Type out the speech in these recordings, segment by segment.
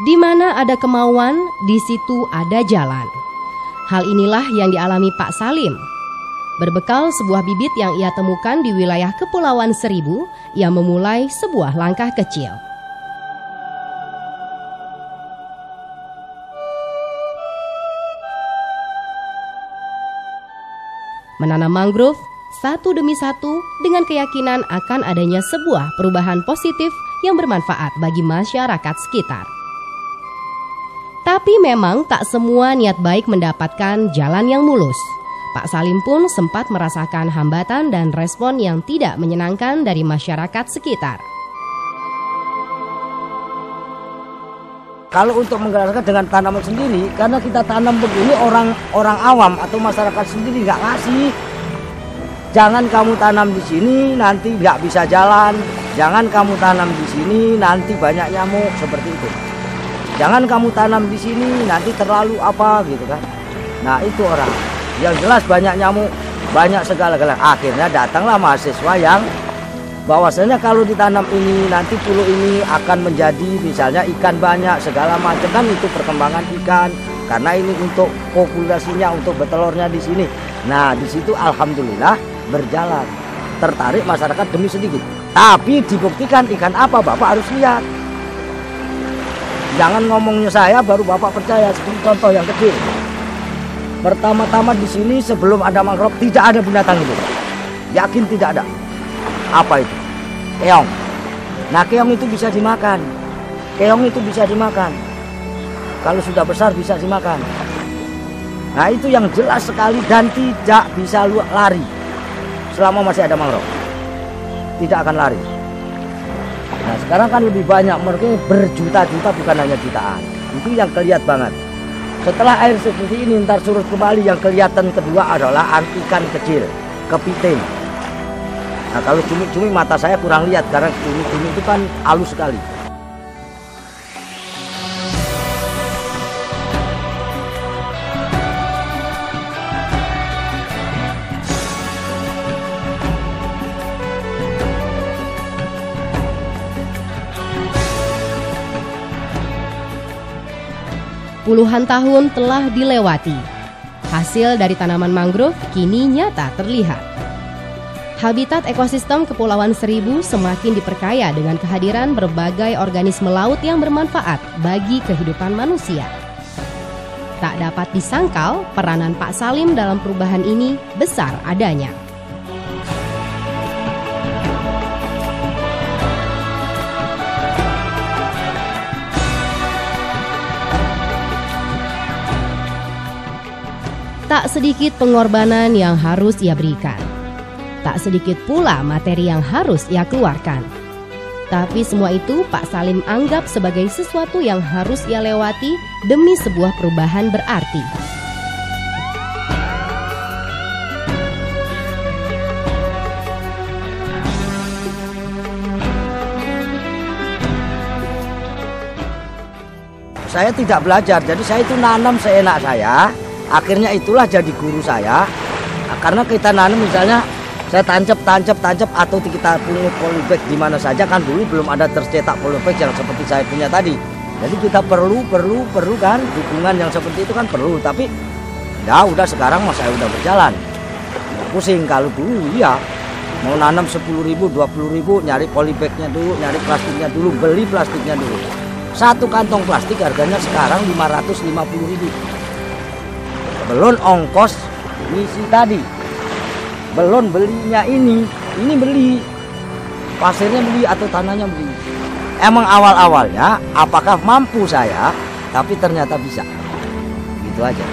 Di mana ada kemauan, di situ ada jalan. Hal inilah yang dialami Pak Salim. Berbekal sebuah bibit yang ia temukan di wilayah Kepulauan Seribu, ia memulai sebuah langkah kecil. Menanam mangrove satu demi satu dengan keyakinan akan adanya sebuah perubahan positif yang bermanfaat bagi masyarakat sekitar. Tapi memang tak semua niat baik mendapatkan jalan yang mulus. Pak Salim pun sempat merasakan hambatan dan respon yang tidak menyenangkan dari masyarakat sekitar. Kalau untuk menggerakkan dengan tanaman sendiri, karena kita tanam begini orang awam atau masyarakat sendiri nggak ngasih. Jangan kamu tanam di sini nanti nggak bisa jalan. Jangan kamu tanam di sini nanti banyak nyamuk, seperti itu. Jangan kamu tanam di sini nanti terlalu apa gitu kan. Nah itu orang yang jelas banyak nyamuk, banyak segala-galanya. Akhirnya datanglah mahasiswa yang bahwasanya kalau ditanam ini nanti pulau ini akan menjadi misalnya ikan banyak segala macam, kan itu perkembangan ikan karena ini untuk populasinya, untuk bertelurnya di sini. Nah di situ alhamdulillah berjalan, tertarik masyarakat demi sedikit. Tapi dibuktikan ikan apa Bapak harus lihat. Jangan ngomongnya saya baru Bapak percaya. Seperti contoh yang kecil. Pertama-tama di sini sebelum ada mangrove tidak ada binatang itu. Yakin tidak ada. Apa itu? Keong. Nah keong itu bisa dimakan. Keong itu bisa dimakan. Kalau sudah besar bisa dimakan. Nah itu yang jelas sekali dan tidak bisa lari. Selama masih ada mangrove. Tidak akan lari. Nah sekarang kan lebih banyak, mereka berjuta-juta bukan hanya jutaan. Itu yang kelihatan banget. Setelah air seperti ini ntar surut kembali, yang kelihatan kedua adalah ikan kecil, kepiting. Nah kalau cumi-cumi mata saya kurang lihat karena cumi-cumi itu kan halus sekali. Puluhan tahun telah dilewati. Hasil dari tanaman mangrove kini nyata terlihat. Habitat ekosistem Kepulauan Seribu semakin diperkaya dengan kehadiran berbagai organisme laut yang bermanfaat bagi kehidupan manusia. Tak dapat disangkal peranan Pak Salim dalam perubahan ini besar adanya. Tak sedikit pengorbanan yang harus ia berikan. Tak sedikit pula materi yang harus ia keluarkan. Tapi semua itu Pak Salim anggap sebagai sesuatu yang harus ia lewati demi sebuah perubahan berarti. Saya tidak belajar, jadi saya itu nanam seenak saya. Akhirnya itulah jadi guru saya. Nah, karena kita nanam misalnya saya tancap atau kita pungut polybag di mana saja, kan dulu belum ada tercetak polybag yang seperti saya punya tadi. Jadi kita perlu kan dukungan yang seperti itu kan perlu. Tapi ya udah sekarang mas saya udah berjalan. Pusing kalau dulu ya mau nanam 10.000, 20.000 nyari polybagnya dulu, nyari plastiknya dulu, beli plastiknya dulu. Satu kantong plastik harganya sekarang 550.000. Belum ongkos misi tadi, belum belinya ini beli, pasirnya beli atau tanahnya beli. Emang awal-awalnya apakah mampu saya, tapi ternyata bisa, gitu aja.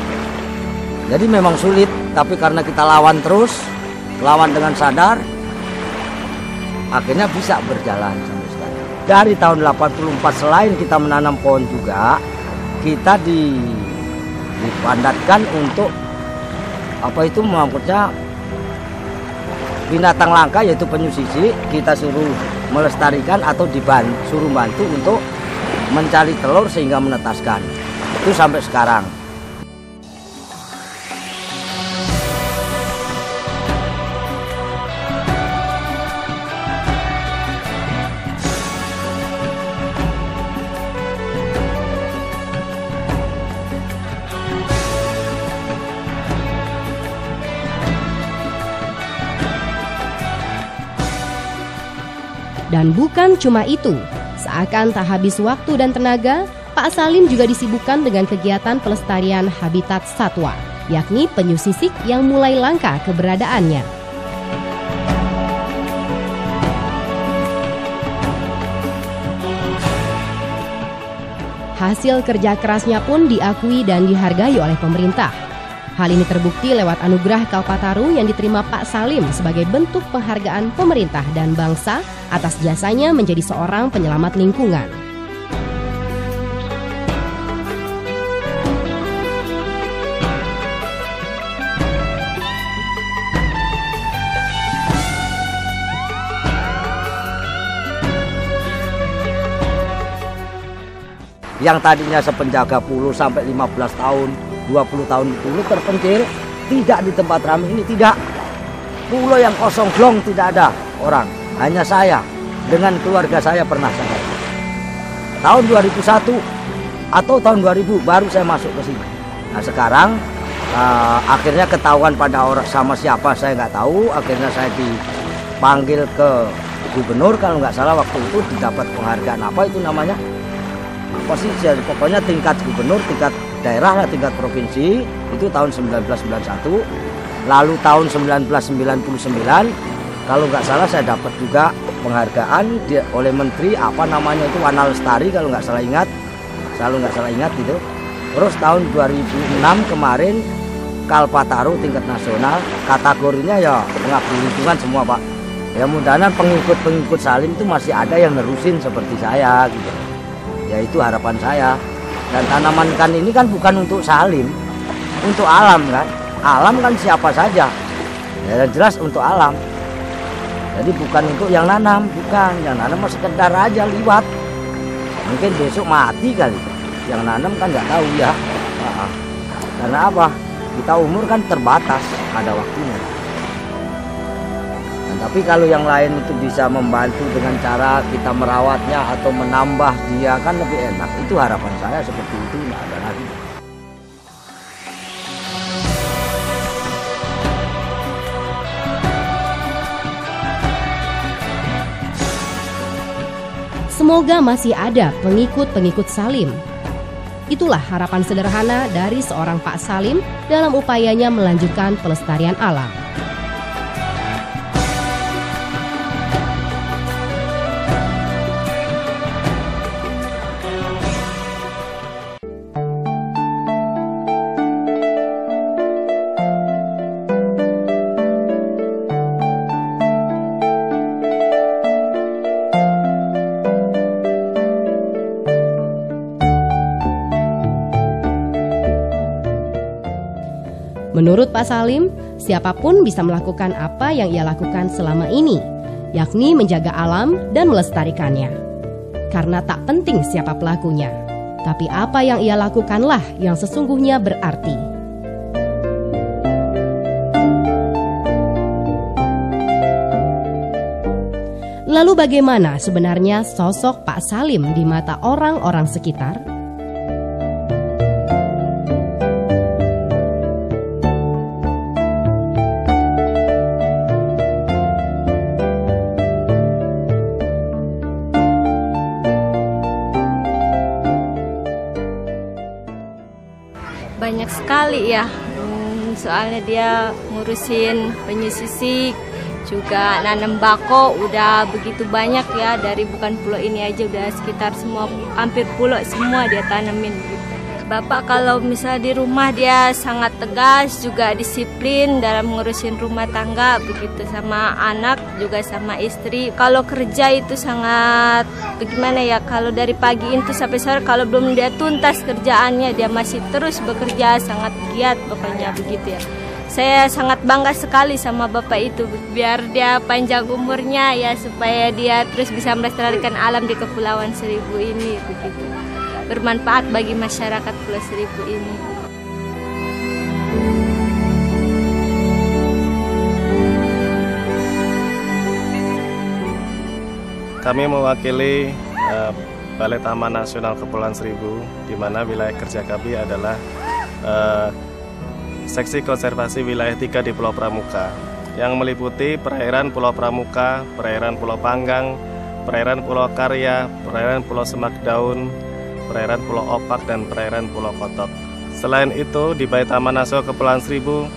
Jadi memang sulit, tapi karena kita lawan terus, lawan dengan sadar, akhirnya bisa berjalan sampai sekarang. Dari tahun 84 selain kita menanam pohon juga, kita dipandatkan untuk apa itu maksudnya binatang langka yaitu penyu sisik, kita suruh melestarikan atau suruh bantu untuk mencari telur sehingga menetaskan. Itu sampai sekarang. Dan bukan cuma itu, seakan tak habis waktu dan tenaga, Pak Salim juga disibukkan dengan kegiatan pelestarian habitat satwa, yakni penyu sisik yang mulai langka keberadaannya. Hasil kerja kerasnya pun diakui dan dihargai oleh pemerintah. Hal ini terbukti lewat anugerah Kalpataru yang diterima Pak Salim sebagai bentuk penghargaan pemerintah dan bangsa atas jasanya menjadi seorang penyelamat lingkungan. Yang tadinya sepenjaga pulau sampai 15 tahun, 20 tahun di pulau terpencil, tidak di tempat ramai ini, tidak. Pulau yang kosong glong tidak ada orang, hanya saya dengan keluarga saya pernah sampai. Tahun 2001 atau tahun 2000 baru saya masuk ke sini. Nah sekarang akhirnya ketahuan pada orang sama siapa saya nggak tahu, akhirnya saya dipanggil ke gubernur kalau nggak salah waktu itu didapat penghargaan apa itu namanya. Posisi pokoknya tingkat gubernur, tingkat daerah lah, tingkat provinsi itu tahun 1991. Lalu tahun 1999 kalau nggak salah saya dapat juga penghargaan oleh menteri apa namanya itu Wana Lestari kalau nggak salah ingat, selalu nggak salah ingat gitu. Terus tahun 2006 kemarin Kalpataru tingkat nasional, kategorinya ya pengabdi lingkungan semua Pak. Ya mudah-mudahan pengikut-pengikut Salim itu masih ada yang nerusin seperti saya gitu. Ya itu harapan saya. Dan tanaman ikan ini kan bukan untuk Salim, untuk alam kan. Alam kan siapa saja. Ya dan jelas untuk alam. Jadi bukan untuk yang nanam, bukan. Yang nanam mah sekedar aja liwat. Mungkin besok mati kali. Yang nanam kan nggak tahu ya. Karena apa? Kita umur kan terbatas, ada waktunya. Tapi kalau yang lain itu bisa membantu dengan cara kita merawatnya atau menambah dia kan lebih enak. Itu harapan saya seperti itu, nggak ada lagi. Semoga masih ada pengikut-pengikut Salim. Itulah harapan sederhana dari seorang Pak Salim dalam upayanya melanjutkan pelestarian alam. Menurut Pak Salim, siapapun bisa melakukan apa yang ia lakukan selama ini, yakni menjaga alam dan melestarikannya. Karena tak penting siapa pelakunya, tapi apa yang ia lakukanlah yang sesungguhnya berarti. Lalu bagaimana sebenarnya sosok Pak Salim di mata orang-orang sekitar? Banyak sekali ya, soalnya dia ngurusin penyu sisik, juga nanam bako udah begitu banyak ya, dari bukan pulau ini aja udah sekitar semua, hampir pulau semua dia tanemin gitu. Bapak kalau misalnya di rumah dia sangat tegas, juga disiplin dalam ngurusin rumah tangga begitu, sama anak juga sama istri. Kalau kerja itu sangat bagaimana ya, kalau dari pagi itu sampai sore kalau belum dia tuntas kerjaannya dia masih terus bekerja, sangat giat pokoknya begitu ya. Saya sangat bangga sekali sama Bapak itu, biar dia panjang umurnya ya, supaya dia terus bisa melestarikan alam di Kepulauan Seribu ini begitu. Bermanfaat bagi masyarakat Pulau Seribu ini. Kami mewakili Balai Taman Nasional Kepulauan Seribu, di mana wilayah kerja kami adalah Seksi Konservasi Wilayah 3 di Pulau Pramuka, yang meliputi perairan Pulau Pramuka, perairan Pulau Panggang, perairan Pulau Karya, perairan Pulau Semak Daun, perairan Pulau Opak, dan perairan Pulau Kotok. Selain itu, di Balai Taman Nasional Kepulauan Seribu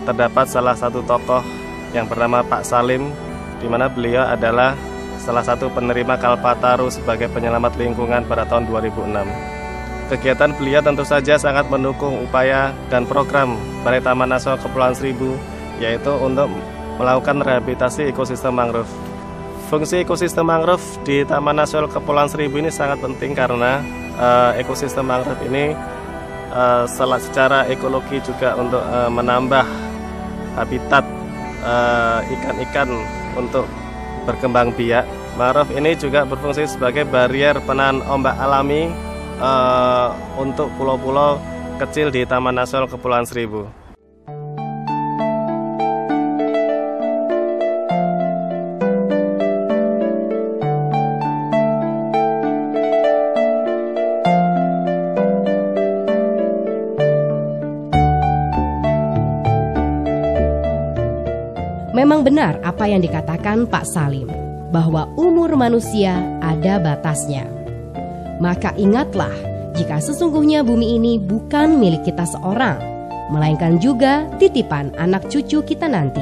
terdapat salah satu tokoh yang bernama Pak Salim, di mana beliau adalah salah satu penerima Kalpataru sebagai penyelamat lingkungan pada tahun 2006. Kegiatan beliau tentu saja sangat mendukung upaya dan program Balai Taman Nasional Kepulauan Seribu, yaitu untuk melakukan rehabilitasi ekosistem mangrove. Fungsi ekosistem mangrove di Taman Nasional Kepulauan Seribu ini sangat penting karena ekosistem mangrove ini secara ekologi juga untuk menambah habitat ikan-ikan untuk berkembang biak. Mangrove ini juga berfungsi sebagai barier penahan ombak alami untuk pulau-pulau kecil di Taman Nasional Kepulauan Seribu. Memang benar apa yang dikatakan Pak Salim, bahwa umur manusia ada batasnya. Maka ingatlah, jika sesungguhnya bumi ini bukan milik kita seorang, melainkan juga titipan anak cucu kita nanti.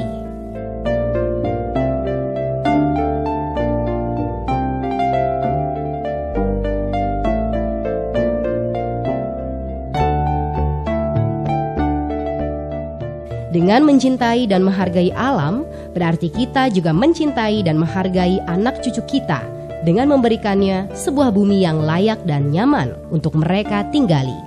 Dengan mencintai dan menghargai alam, berarti kita juga mencintai dan menghargai anak cucu kita dengan memberikannya sebuah bumi yang layak dan nyaman untuk mereka tinggali.